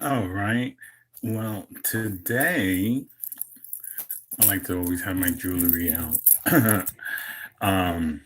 All right. Well, today I like to always have my jewelry out. um,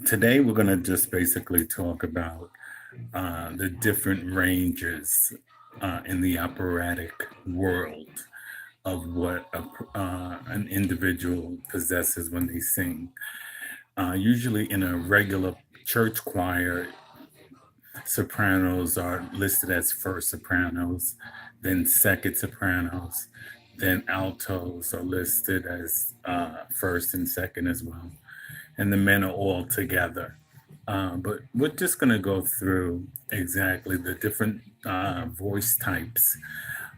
Today we're gonna just basically talk about the different ranges in the operatic world of what an individual possesses when they sing. Usually, in a regular church choir, sopranos are listed as first sopranos, then second sopranos, then altos are listed as first and second as well, and the men are all together. But we're just going to go through exactly the different voice types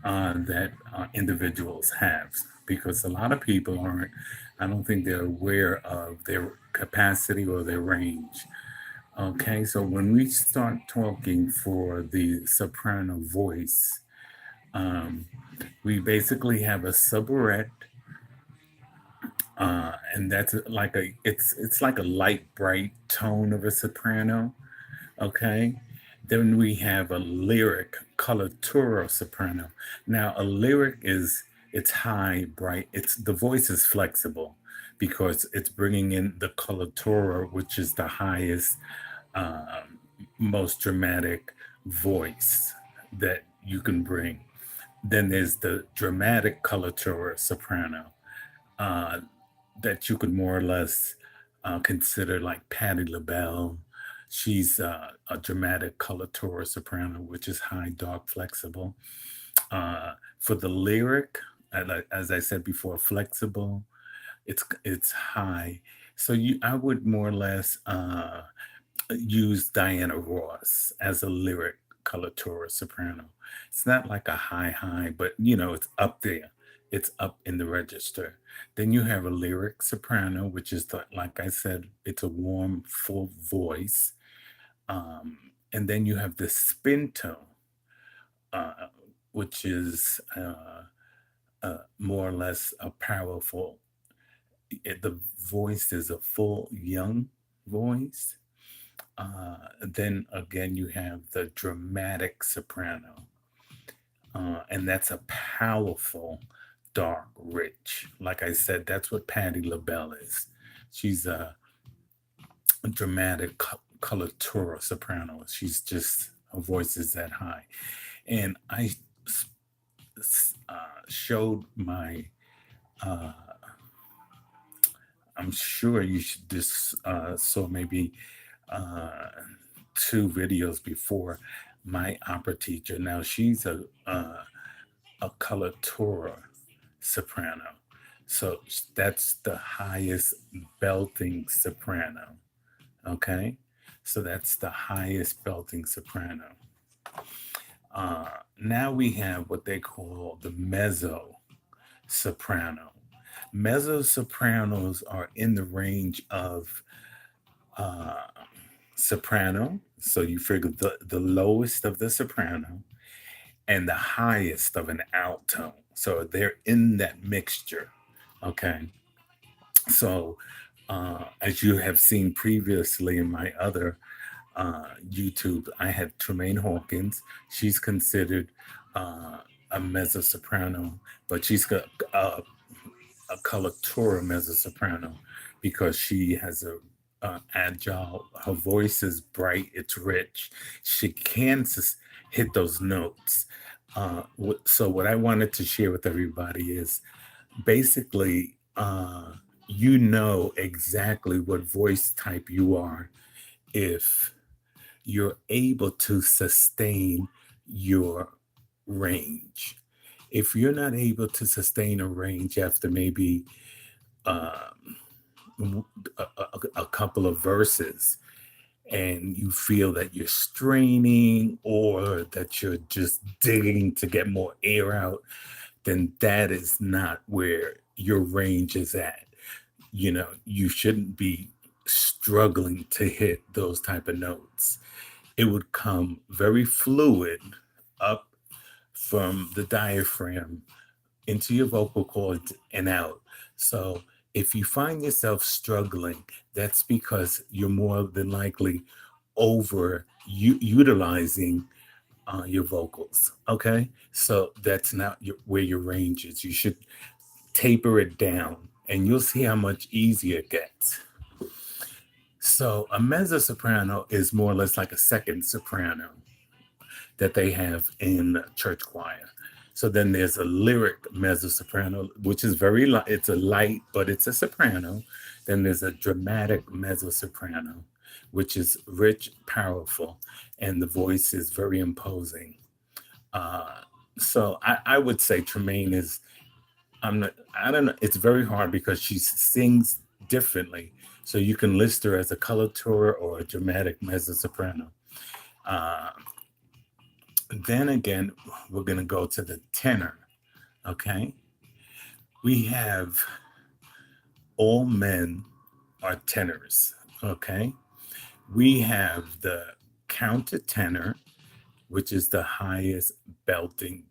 that individuals have, because a lot of people aren't, I don't think they're aware of their capacity or their range. Okay, so when we start talking for the soprano voice, um, we basically have a subret, and that's like it's like a light bright tone of a soprano. Okay, then we have a lyric coloratura soprano. Now a lyric is it's high bright. It's the voice is flexible because it's bringing in the coloratura, which is the highest most dramatic voice that you can bring. Then there's the dramatic coloratura soprano uh, that you could more or less consider like Patti LaBelle. She's a dramatic coloratura soprano, which is high, dark, flexible. For the lyric, as I said before, flexible. It's high. So I would more or less use Diana Ross as a lyric coloratura soprano. It's not like a high, but it's up there. It's up in the register. Then you have a lyric soprano, which is like I said, it's a warm, full voice. Um, and then you have the spin tone, uh, which is more or less a powerful. The voice is a full young voice. Then again, you have the dramatic soprano, and that's a powerful, dark, rich. Like I said, that's what Patti LaBelle is. She's a dramatic coloratura soprano. She's just her voice is that high, and I showed my. Uh, I'm sure you should just saw maybe uh, two videos before my opera teacher. Now she's a coloratura soprano, so that's the highest belting soprano. Okay, so that's the highest belting soprano. Uh, Now we have what they call the mezzo soprano. Mezzo sopranos are in the range of uh, soprano. So you figure the lowest of the soprano and the highest of an alto. So they're in that mixture. Okay. So, as you have seen previously in my other YouTube, I had Tremaine Hawkins. She's considered a mezzo soprano, but she's got a coloratura mezzo soprano because she has a agile. Her voice is bright. It's rich. She can hit those notes. So what I wanted to share with everybody is basically you know exactly what voice type you are if you're able to sustain your range. If you're not able to sustain a range after maybe um, a couple of verses and you feel that you're straining or that you're just digging to get more air out, then that is not where your range is at. You shouldn't be struggling to hit those type of notes. It would come very fluid up from the diaphragm into your vocal cords and out. So if you find yourself struggling, that's because you're more than likely over utilizing your vocals. Okay, so that's not where your range is. You should taper it down, and you'll see how much easier it gets. So a mezzo soprano is more or less like a second soprano that they have in church choir. So then there's a lyric mezzo soprano, which is very light. It's a light, but it's a soprano. Then there's a dramatic mezzo soprano, which is rich, powerful, and the voice is very imposing. Uh, so I would say Tremaine is. I'm not. I don't know. It's very hard because she sings differently. So you can list her as a coloratura or a dramatic mezzo soprano. Uh, then again, we're going to go to the tenor. Okay. We have all men are tenors. Okay. We have the countertenor, which is the highest belting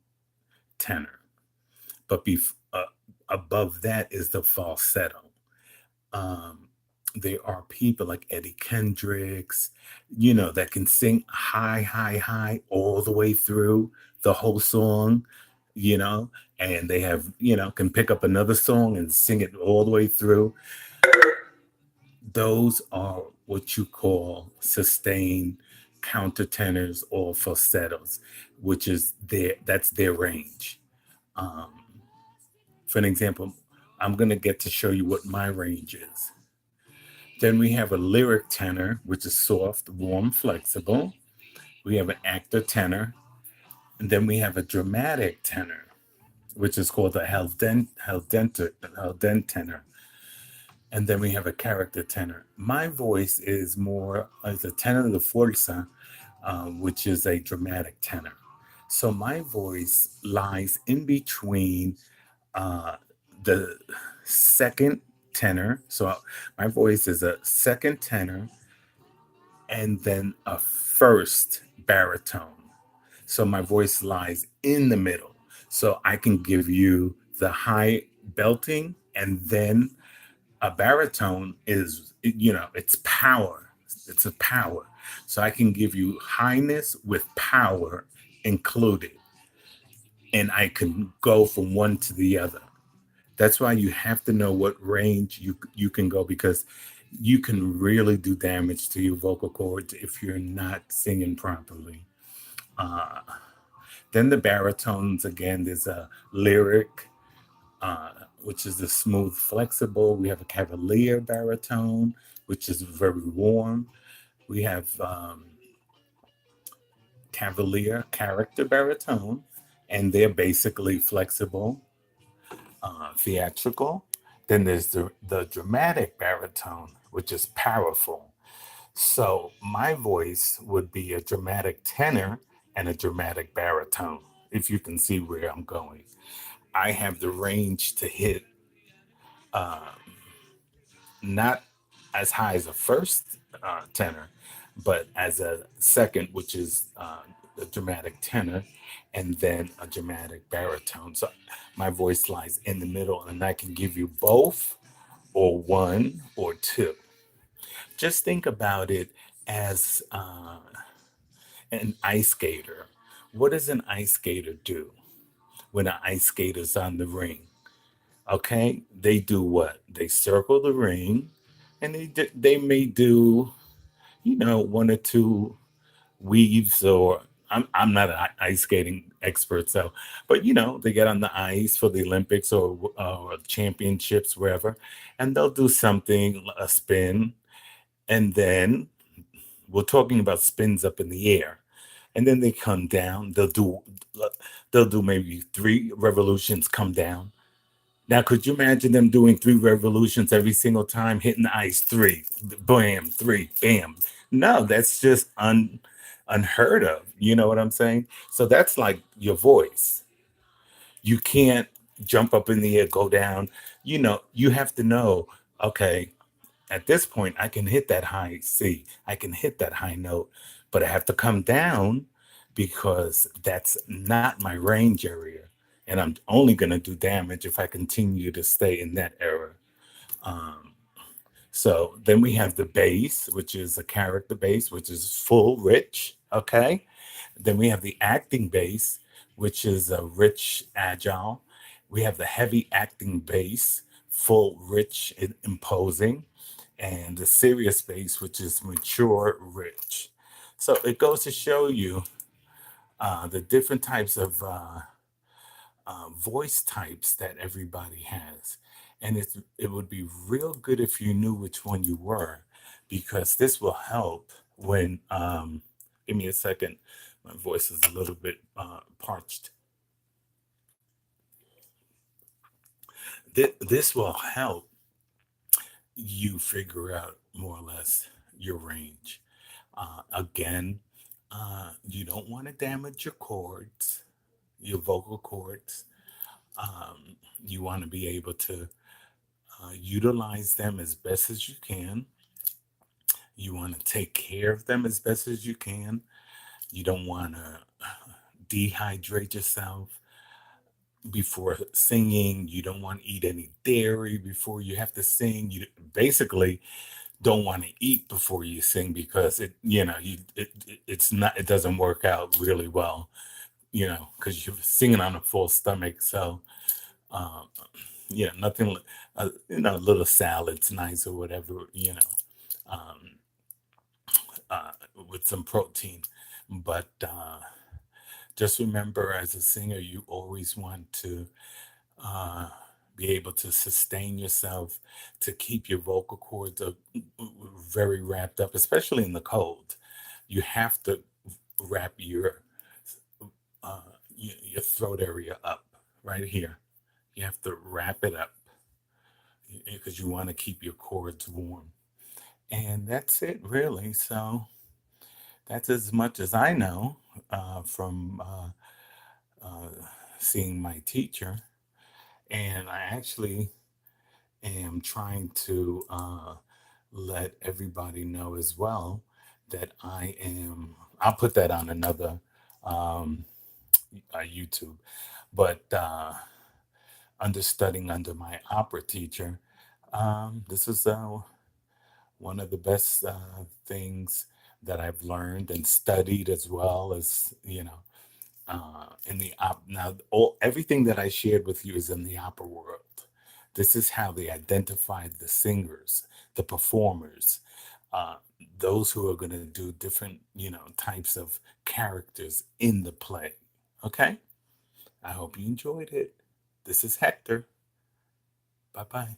tenor. But above that is the falsetto. Um, there are people like Eddie Kendricks, that can sing high, high, high all the way through the whole song, you know, and they have, can pick up another song and sing it all the way through. Those are what you call sustained countertenors or falsettos, which is that's their range. Um, for an example, I'm going to get to show you what my range is. Then we have a lyric tenor, which is soft, warm, flexible. We have an actor tenor. And then we have a dramatic tenor, which is called the hell dent tenor. And then we have a character tenor. My voice is more as a tenor de fuerza, which is a dramatic tenor. So my voice lies in between uh, the second tenor. So my voice is a second tenor and then a first baritone. So my voice lies in the middle. So I can give you the high belting, and then a baritone is, it's power. It's a power. So I can give you highness with power included. And I can go from one to the other. That's why you have to know what range you can go, because you can really do damage to your vocal cords if you're not singing properly. Uh, then the baritones, again, there's a lyric, uh, which is the smooth, flexible. We have a cavalier baritone, which is very warm. We have cavalier character baritone, and they're basically flexible, theatrical. Then there's the dramatic baritone, which is powerful. So my voice would be a dramatic tenor and a dramatic baritone, if you can see where I'm going. I have the range to hit uh, not as high as a first tenor, but as a second, which is a dramatic tenor, and then a dramatic baritone. So my voice lies in the middle, and I can give you both, or one, or two. Just think about it as an ice skater. What does an ice skater do when an ice skater's on the ring? Okay, they do what? They circle the ring, and they may do, one or two weaves, or I'm not an ice skating expert, so, but they get on the ice for the Olympics or championships, wherever, and they'll do something, a spin, and then we're talking about spins up in the air, and then they come down. They'll do maybe three revolutions, come down. Now, could you imagine them doing three revolutions every single time, hitting the ice, three, bam, three, bam? No, that's just unheard of. You know what I'm saying? So that's like your voice. You can't jump up in the air, go down. You have to know, okay, at this point, I can hit that high C, I can hit that high note, but I have to come down because that's not my range area. And I'm only going to do damage if I continue to stay in that era. Um, so then we have the bass, which is a character bass, which is full, rich. Okay. Then we have the acting bass, which is rich, agile. We have the heavy acting bass, full, rich, and imposing. And the serious bass, which is mature, rich. So it goes to show you the different types of voice types that everybody has. And it would be real good if you knew which one you were, because this will help when, give me a second, my voice is a little bit parched. This will help you figure out more or less your range. Again, you don't want to damage your chords, your vocal cords. You want to be able to utilize them as best as you can. You want to take care of them as best as you can. You don't want to dehydrate yourself before singing. You don't want to eat any dairy before you have to sing. You basically don't want to eat before you sing, because it's not, it doesn't work out really well, because you're singing on a full stomach. So uh, yeah, nothing, a little salad's nice or whatever, um, uh, with some protein. But just remember, as a singer, you always want to uh, be able to sustain yourself, to keep your vocal cords very wrapped up, especially in the cold. You have to wrap uh, your throat area up right here. You have to wrap it up because you want to keep your cords warm. And that's it, really. So that's as much as I know from uh, seeing my teacher. And I actually am trying to let everybody know as well that I'll put that on another um, YouTube, but understudying under my opera teacher, this is one of the best things that I've learned and studied, as well as, in the now everything that I shared with you is in the opera world. This is how they identified the singers, the performers, uh, those who are going to do different, types of characters in the play. Okay, I hope you enjoyed it. This is Hector. Bye bye.